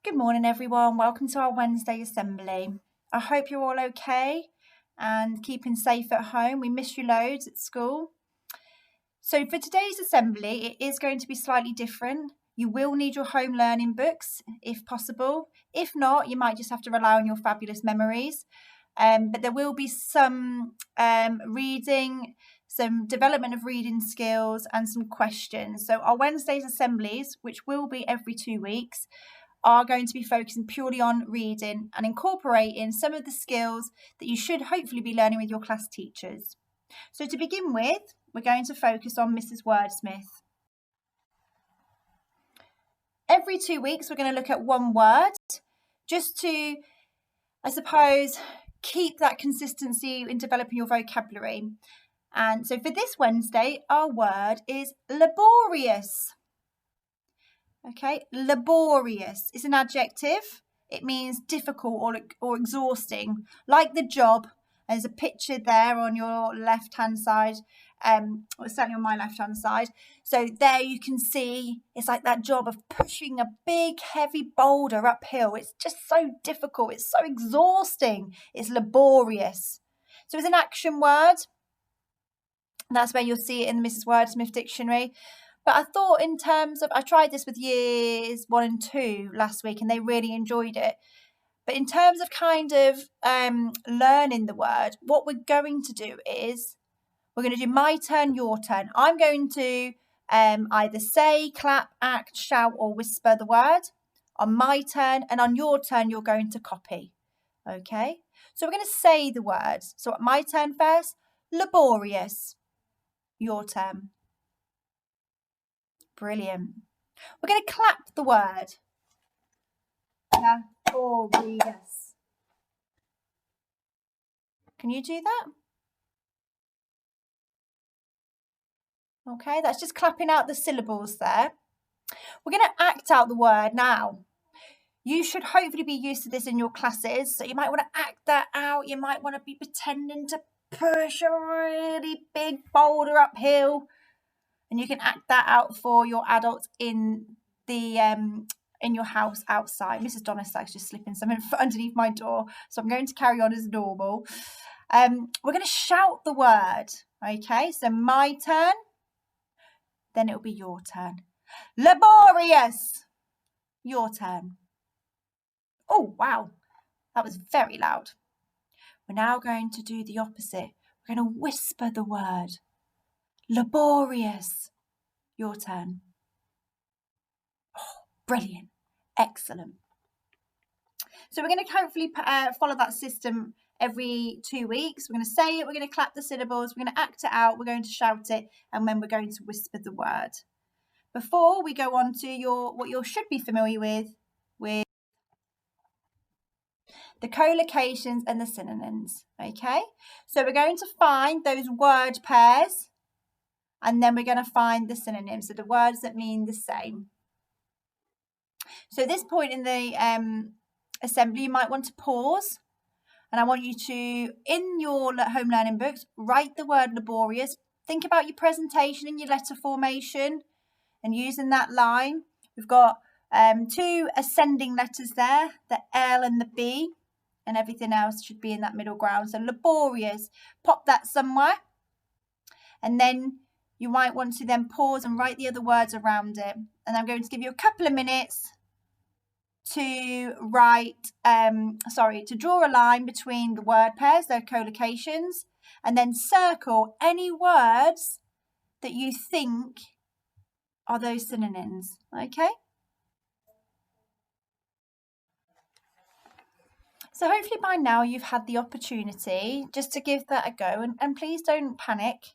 Good morning, everyone. Welcome to our Wednesday assembly. I hope you're all okay and keeping safe at home. We miss you loads at school. So, for today's assembly, it is going to be slightly different. You will need your home learning books if possible. If not, you might just have to rely on your fabulous memories. But there will be some reading, some development of reading skills, and some questions. So, our Wednesday's assemblies, which will be every 2 weeks, are going to be focusing purely on reading and incorporating some of the skills that you should hopefully be learning with your class teachers. So to begin with, we're going to focus on Mrs. Wordsmith. Every 2 weeks, we're going to look at one word just to, I suppose, keep that consistency in developing your vocabulary. And so for this Wednesday, our word is laborious. Okay, laborious is an adjective. It means difficult or exhausting, like the job. There's a picture there on your left-hand side, or certainly on my left-hand side. So there you can see it's like that job of pushing a big, heavy boulder uphill. It's just so difficult. It's so exhausting. It's laborious. So it's an action word. That's where you'll see it in the Mrs. Wordsmith dictionary. But I thought in terms of, I tried this with years 1 and 2 last week and they really enjoyed it. But in terms of kind of learning the word, what we're going to do is we're going to do my turn, your turn. I'm going to either say, clap, act, shout or whisper the word on my turn, and on your turn you're going to copy. Okay, so we're going to say the word. So my turn first, laborious. Your turn. Brilliant. We're going to clap the word. Laborious. Can you do that? Okay, that's just clapping out the syllables there. We're going to act out the word now. You should hopefully be used to this in your classes. So you might want to act that out. You might want to be pretending to push a really big boulder uphill. And you can act that out for your adults in the in your house outside. Mrs. Donnerstack's just slipping something underneath my door, so I'm going to carry on as normal. We're going to shout the word. Okay, so my turn, then it'll be your turn. Laborious. Your turn. Oh, wow, that was very loud. We're now going to do the opposite. We're going to whisper the word. Laborious. Your turn. Oh, brilliant. Excellent. So we're going to hopefully follow that system every 2 weeks. We're going to say it, we're going to clap the syllables, we're going to act it out, we're going to shout it, and then we're going to whisper the word. Before we go on to what you should be familiar with the collocations and the synonyms, okay? So we're going to find those word pairs, and then we're going to find the synonyms, so the words that mean the same. So at this point in the assembly, you might want to pause, and I want you to, in your home learning books, write the word laborious. Think about your presentation and your letter formation and using that line. We've got 2 ascending letters there, the L and the B, and everything else should be in that middle ground. So laborious, pop that somewhere. And then you might want to then pause and write the other words around it. And I'm going to give you a couple of minutes to to draw a line between the word pairs, their collocations, and then circle any words that you think are those synonyms, okay? So hopefully by now you've had the opportunity just to give that a go, and please don't panic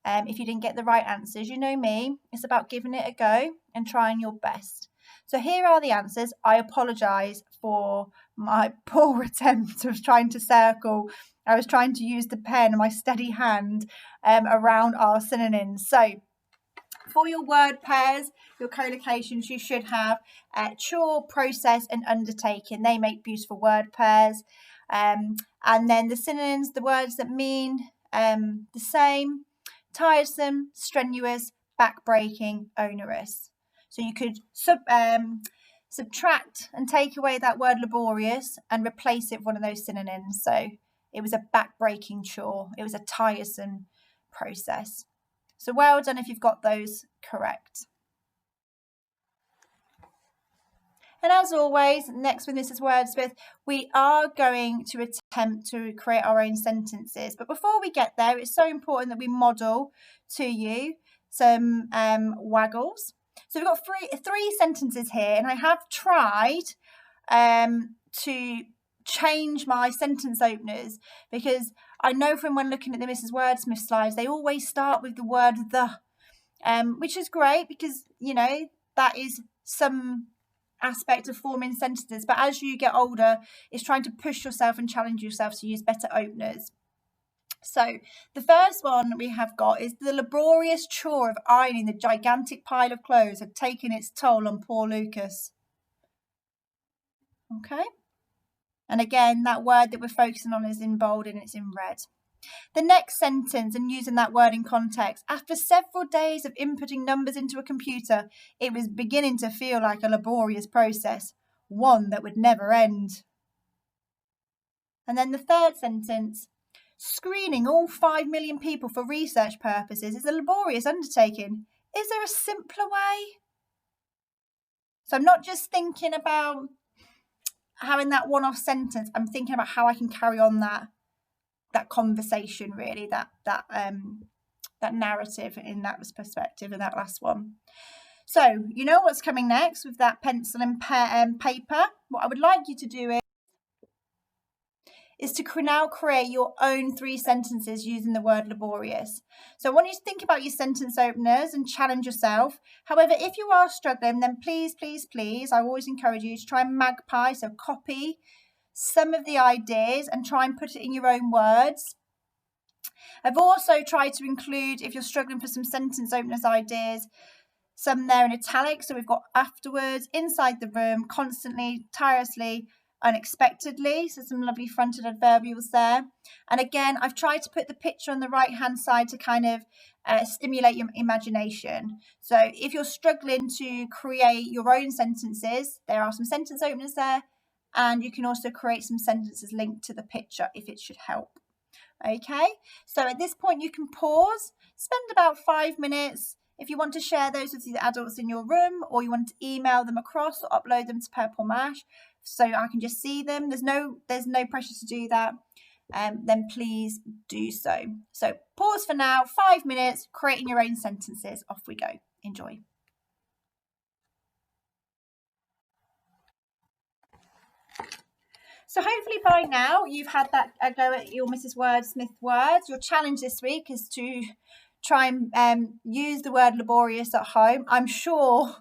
if you didn't get the right answers. You know me, it's about giving it a go and trying your best. So here are the answers. I apologise for my poor attempt of trying to circle. I was trying to use the pen and my steady hand around our synonyms. So for your word pairs, your collocations, you should have chore, process and undertaking. They make beautiful word pairs. And then the synonyms, the words that mean the same: tiresome, strenuous, backbreaking, onerous. So you could subtract and take away that word laborious and replace it with one of those synonyms. So it was a back-breaking chore. It was a tiresome process. So well done if you've got those correct. And as always, next with Mrs. Wordsmith, we are going to attempt to create our own sentences. But before we get there, it's so important that we model to you some waggles. So we've got three sentences here, and I have tried to change my sentence openers, because I know from when looking at the Mrs. Wordsmith slides, they always start with the word the, which is great because, you know, that is some aspect of forming sentences. But as you get older, it's trying to push yourself and challenge yourself to use better openers. So the first one we have got is the laborious chore of ironing the gigantic pile of clothes had taken its toll on poor Lucas. Okay. And again, that word that we're focusing on is in bold and it's in red. The next sentence, and using that word in context, after several days of inputting numbers into a computer, it was beginning to feel like a laborious process, one that would never end. And then the third sentence, screening all 5 million people for research purposes is a laborious undertaking. Is there a simpler way? So I'm not just thinking about having that one-off sentence, I'm thinking about how I can carry on that conversation, really, that narrative in that perspective, in that last one. So you know what's coming next with that pencil and paper. What I would like you to do is to now create your own 3 sentences using the word laborious. So I want you to think about your sentence openers and challenge yourself. However, if you are struggling, then please, I always encourage you to try and magpie, so copy some of the ideas and try and put it in your own words. I've also tried to include, if you're struggling for some sentence openers ideas, some there in italics. So we've got afterwards, inside the room, constantly, tirelessly, unexpectedly. So some lovely fronted adverbials there. And again, I've tried to put the picture on the right hand side to kind of stimulate your imagination. So if you're struggling to create your own sentences, there are some sentence openers there. And you can also create some sentences linked to the picture if it should help. Okay, so at this point you can pause, spend about 5 minutes. If you want to share those with the adults in your room, or you want to email them across or upload them to Purple Mash so I can just see them, there's no pressure to do that, then please do so. So pause for now, 5 minutes, creating your own sentences. Off we go. Enjoy. So hopefully by now you've had that go at your Mrs. Wordsmith words. Your challenge this week is to try and use the word laborious at home. I'm sure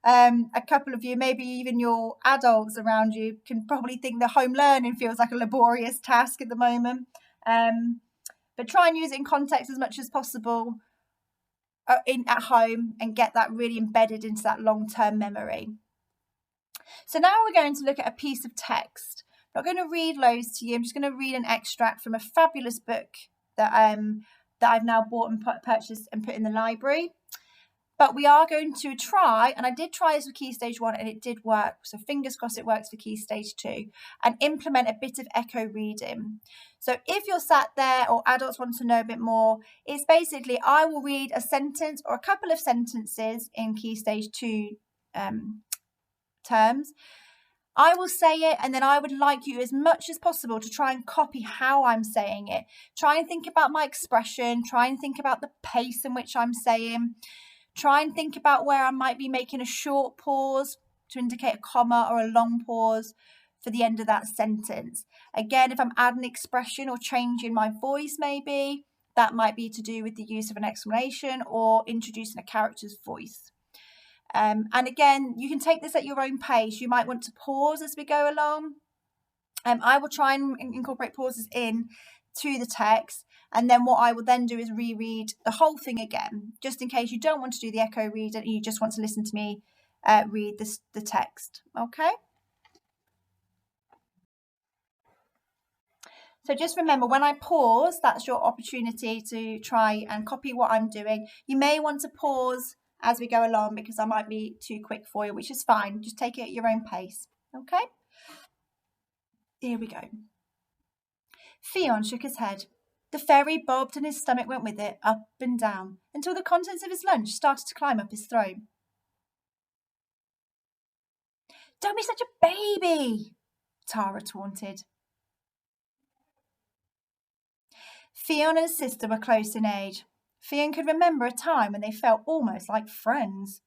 a couple of you, maybe even your adults around you, can probably think that home learning feels like a laborious task at the moment. But try and use it in context as much as possible at home and get that really embedded into that long-term memory. So now we're going to look at a piece of text. I'm not going to read loads to you. I'm just going to read an extract from a fabulous book that I've now bought and purchased and put in the library. But we are going to try, and I did try this for Key Stage 1 and it did work, so fingers crossed it works for Key Stage 2, and implement a bit of echo reading. So if you're sat there or adults want to know a bit more, it's basically I will read a sentence or a couple of sentences in Key Stage 2 terms. I will say it, and then I would like you as much as possible to try and copy how I'm saying it. Try and think about my expression, try and think about the pace in which I'm saying. Try and think about where I might be making a short pause to indicate a comma or a long pause for the end of that sentence. Again, if I'm adding expression or changing my voice, maybe that might be to do with the use of an exclamation or introducing a character's voice. And again, you can take this at your own pace. You might want to pause as we go along. I will try and incorporate pauses in to the text. And then what I will then do is reread the whole thing again, just in case you don't want to do the echo read and you just want to listen to me read the text. Okay. So just remember, when I pause, that's your opportunity to try and copy what I'm doing. You may want to pause as we go along because I might be too quick for you, which is fine. Just take it at your own pace. Okay? Here we go. Fionn shook his head. The ferry bobbed and his stomach went with it, up and down, until the contents of his lunch started to climb up his throat. Don't be such a baby, Tara taunted. Fionn and his sister were close in age. Fionn could remember a time when they felt almost like friends.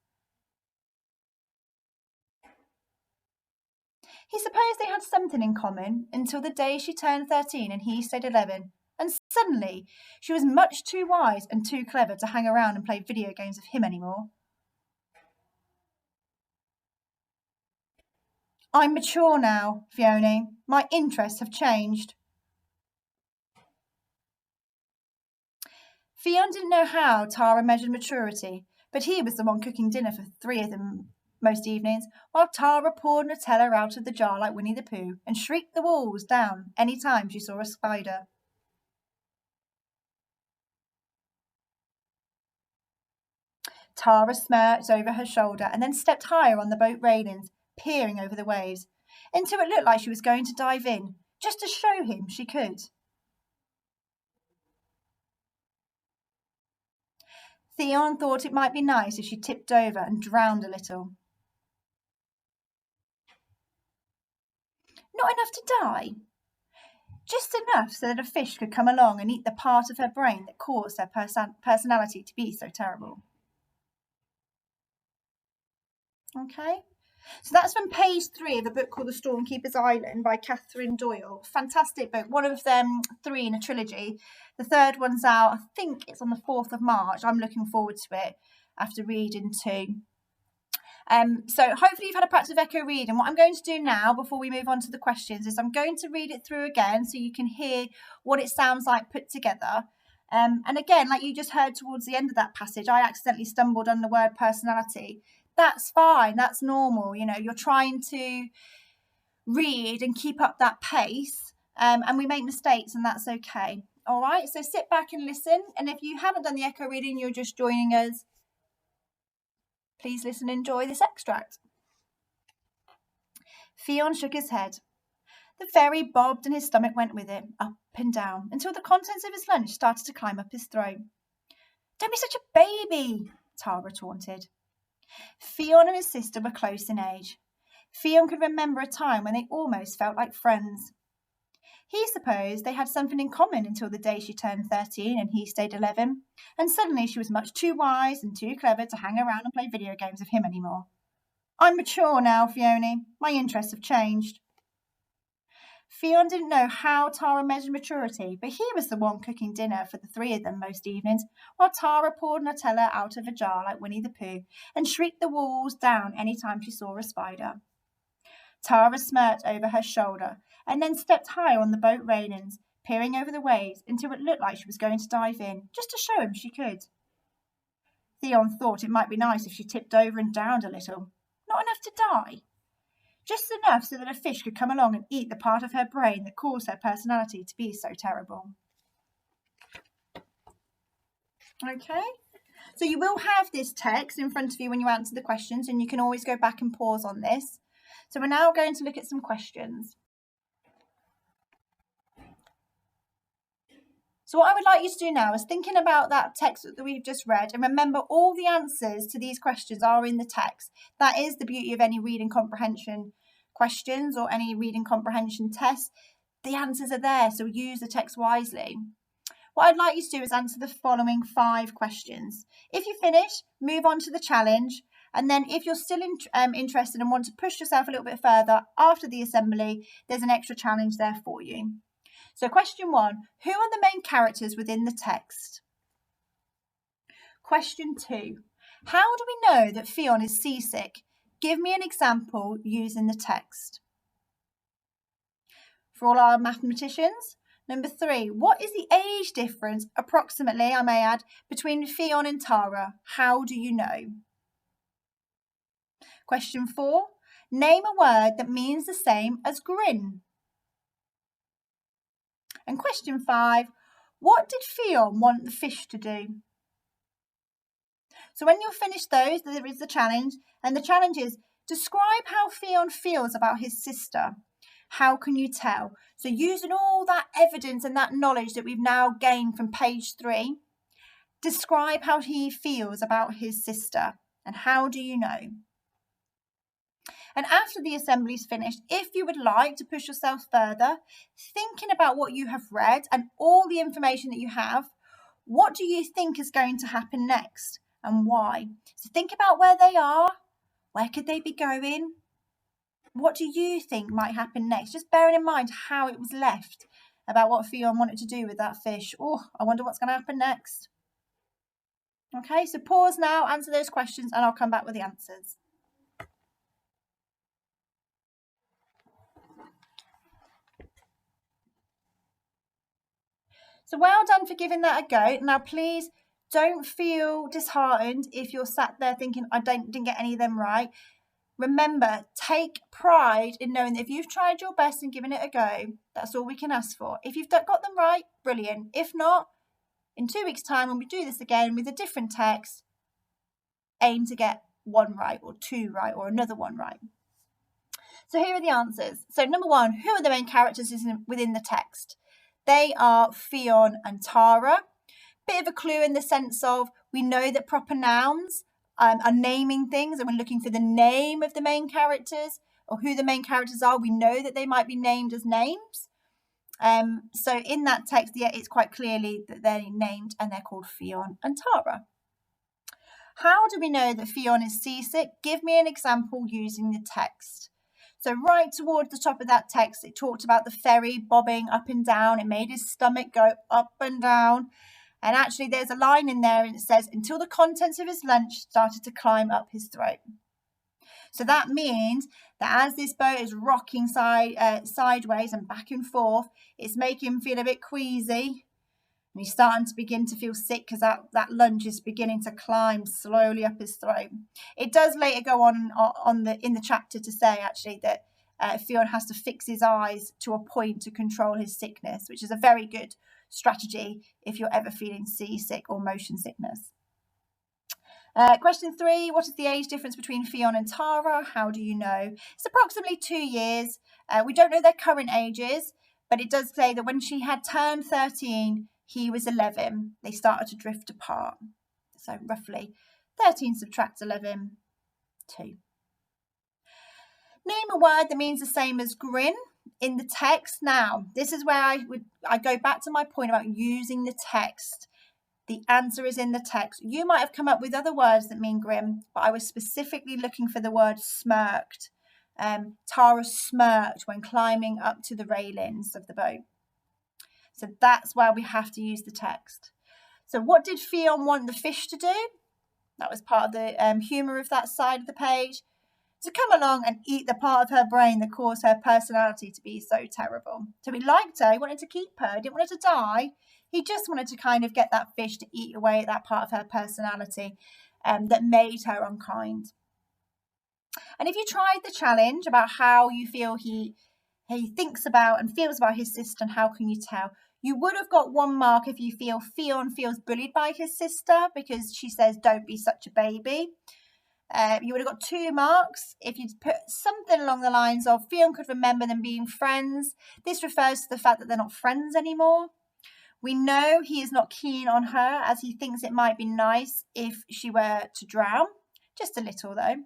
He supposed they had something in common until the day she turned 13 and he stayed 11, and suddenly she was much too wise and too clever to hang around and play video games with him anymore. I'm mature now, Fiona. My interests have changed. Fionn didn't know how Tara measured maturity, but he was the one cooking dinner for 3 of them most evenings, while Tara poured Nutella out of the jar like Winnie the Pooh and shrieked the walls down any time she saw a spider. Tara smirked over her shoulder and then stepped higher on the boat railings, peering over the waves, until it looked like she was going to dive in, just to show him she could. Theon thought it might be nice if she tipped over and drowned a little. Not enough to die? Just enough so that a fish could come along and eat the part of her brain that caused her personality to be so terrible. Okay, so that's from page 3 of a book called The Stormkeeper's Island by Catherine Doyle. Fantastic book, one of them 3 in a trilogy. The third one's out, I think it's on the 4th of March. I'm looking forward to it after reading 2. So hopefully you've had a practice of echo reading. What I'm going to do now before we move on to the questions is I'm going to read it through again so you can hear what it sounds like put together. And again, like you just heard towards the end of that passage, I accidentally stumbled on the word personality. That's fine, that's normal. You know, you're trying to read and keep up that pace, and we make mistakes, and that's okay. All right, so sit back and listen. And if you haven't done the echo reading, you're just joining us, please listen and enjoy this extract. Fionn shook his head. The ferry bobbed and his stomach went with it, up and down, until the contents of his lunch started to climb up his throat. Don't be such a baby, Tara taunted. Fionn and his sister were close in age. Fionn could remember a time when they almost felt like friends. He supposed they had something in common until the day she turned 13 and he stayed 11, and suddenly she was much too wise and too clever to hang around and play video games with him anymore. I'm mature now, Fiona. My interests have changed. Fionn didn't know how Tara measured maturity, but he was the one cooking dinner for the 3 of them most evenings, while Tara poured Nutella out of a jar like Winnie the Pooh and shrieked the walls down any time she saw a spider. Tara smirked over her shoulder and then stepped higher on the boat railings, peering over the waves until it looked like she was going to dive in, just to show him she could. Theon thought it might be nice if she tipped over and drowned a little. Not enough to die. Just enough so that a fish could come along and eat the part of her brain that caused her personality to be so terrible. Okay, so you will have this text in front of you when you answer the questions, and you can always go back and pause on this. So we're now going to look at some questions. So what I would like you to do now is thinking about that text that we've just read, and remember all the answers to these questions are in the text. That is the beauty of any reading comprehension questions or any reading comprehension tests. The answers are there, so use the text wisely. What I'd like you to do is answer the following 5 questions. If you finish, move on to the challenge. And then if you're still interested and want to push yourself a little bit further after the assembly, there's an extra challenge there for you. So question 1, who are the main characters within the text? Question 2, how do we know that Fionn is seasick? Give me an example using the text. For all our mathematicians, number 3, what is the age difference, approximately, I may add, between Fionn and Tara? How do you know? Question 4, name a word that means the same as grin. And question 5, what did Fionn want the fish to do? So when you've finished those, there is the challenge. And the challenge is describe how Fionn feels about his sister. How can you tell? So using all that evidence and that knowledge that we've now gained from page 3, describe how he feels about his sister. And how do you know? And after the assembly is finished, if you would like to push yourself further, thinking about what you have read and all the information that you have, what do you think is going to happen next and why? So think about where they are. Where could they be going? What do you think might happen next? Just bearing in mind how it was left about what Fionn wanted to do with that fish. Oh, I wonder what's going to happen next. Okay, so pause now, answer those questions, and I'll come back with the answers. So well done for giving that a go. Now, please don't feel disheartened if you're sat there thinking, I didn't get any of them right. Remember, take pride in knowing that if you've tried your best and given it a go, that's all we can ask for. If you've got them right, brilliant. If not, in 2 weeks' time, when we do this again with a different text, aim to get 1 right or 2 right or another 1 right. So here are the answers. So number 1, who are the main characters within the text? They are Fionn and Tara. Bit of a clue in the sense of we know that proper nouns are naming things, and we're looking for the name of the main characters or who the main characters are. We know that they might be named as names. So in that text, yeah, it's quite clearly that they're named and they're called Fionn and Tara. How do we know that Fionn is seasick? Give me an example using the text. So right towards the top of that text, it talked about the ferry bobbing up and down. It made his stomach go up and down. And actually there's a line in there and it says, until the contents of his lunch started to climb up his throat. So that means that as this boat is rocking sideways and back and forth, it's making him feel a bit queasy. And he's starting to begin to feel sick because that lunch is beginning to climb slowly up his throat. It does later go on in the chapter to say actually that Fionn has to fix his eyes to a point to control his sickness, which is a very good strategy if you're ever feeling seasick or motion sickness. Question 3, what is the age difference between Fionn and Tara? How do you know? It's approximately 2 years. We don't know their current ages, but it does say that when she had turned 13, he was 11. They started to drift apart. So roughly 13 subtract 11, 2. Name a word that means the same as grin in the text. Now, this is where I go back to my point about using the text. The answer is in the text. You might have come up with other words that mean grim, but I was specifically looking for the word smirked. Tara smirked when climbing up to the railings of the boat. So that's where we have to use the text. So what did Fionn want the fish to do? That was part of the humour of that side of the page. To come along and eat the part of her brain that caused her personality to be so terrible. So he liked her, he wanted to keep her, didn't want her to die. He just wanted to kind of get that fish to eat away at that part of her personality that made her unkind. And if you tried the challenge about how you feel he thinks about and feels about his sister and how can you tell, you would have got 1 mark if you feel Fionn feels bullied by his sister because she says, don't be such a baby. You would have got 2 marks if you'd put something along the lines of Fionn could remember them being friends. This refers to the fact that they're not friends anymore. We know he is not keen on her as he thinks it might be nice if she were to drown. Just a little though.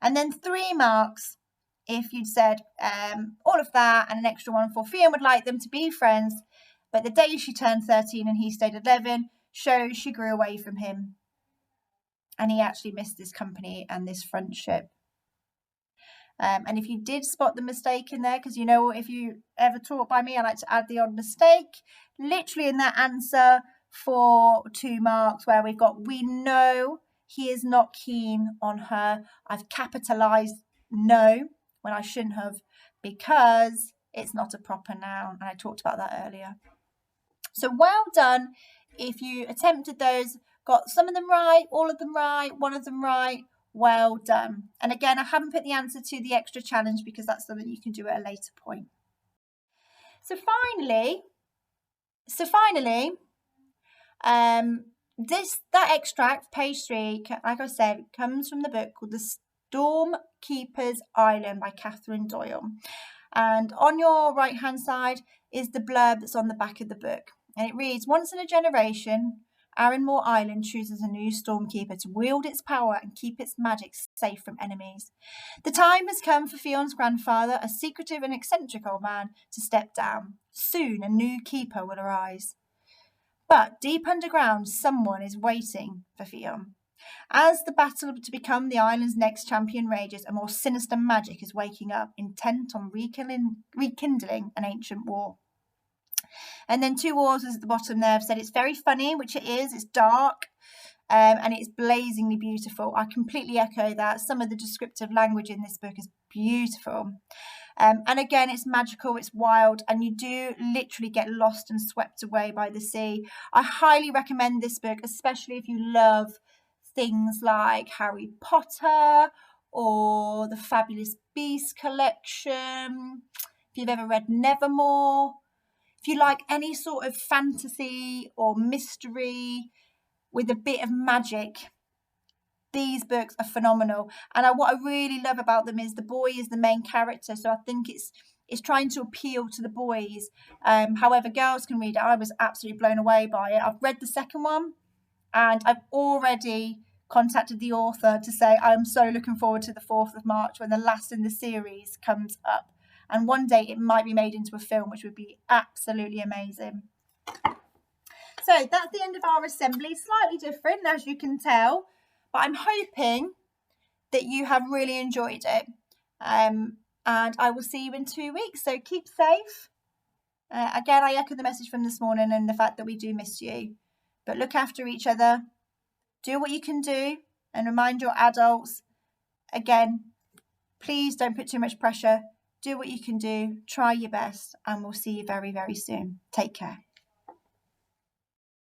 And then 3 marks if you'd said all of that and an extra 1 for Fionn would like them to be friends. But the day she turned 13 and he stayed 11 shows she grew away from him. And he actually missed this company and this friendship. And if you did spot the mistake in there, because you know, if you ever taught by me, I like to add the odd mistake. Literally in that answer for 2 marks where we've got, we know he is not keen on her. I've capitalised no when I shouldn't have because it's not a proper noun. And I talked about that earlier. So well done if you attempted those. Got some of them right, all of them right, 1 of them right. Well done. And again, I haven't put the answer to the extra challenge because that's something you can do at a later point. So finally, That extract, page 3, like I said, comes from the book called The Stormkeeper's Island by Catherine Doyle. And on your right hand side is the blurb that's on the back of the book. And it reads, once in a generation, Arranmore Island chooses a new stormkeeper to wield its power and keep its magic safe from enemies. The time has come for Fion's grandfather, a secretive and eccentric old man, to step down. Soon a new keeper will arise. But deep underground, someone is waiting for Fion. As the battle to become the island's next champion rages, a more sinister magic is waking up, intent on rekindling an ancient war. And then Two Authors at the bottom there have said it's very funny, which it is. It's dark, and it's blazingly beautiful. I completely echo that. Some of the descriptive language in this book is beautiful. And again, it's magical, it's wild, and you do literally get lost and swept away by the sea. I highly recommend this book, especially if you love things like Harry Potter or the Fabulous Beasts collection, if you've ever read Nevermore, if you like any sort of fantasy or mystery with a bit of magic, these books are phenomenal. And what I really love about them is the boy is the main character, so I think it's trying to appeal to the boys. However, girls can read it. I was absolutely blown away by it. I've read the second one, and I've already contacted the author to say I'm so looking forward to the 4th of March when the last in the series comes up. And one day it might be made into a film, which would be absolutely amazing. So that's the end of our assembly. Slightly different, as you can tell. But I'm hoping that you have really enjoyed it. And I will see you in 2 weeks. So keep safe. Again, I echo the message from this morning and the fact that we do miss you. But look after each other. Do what you can do. And remind your adults, again, please don't put too much pressure. Do what you can do. Try your best. And we'll see you very, very soon. Take care.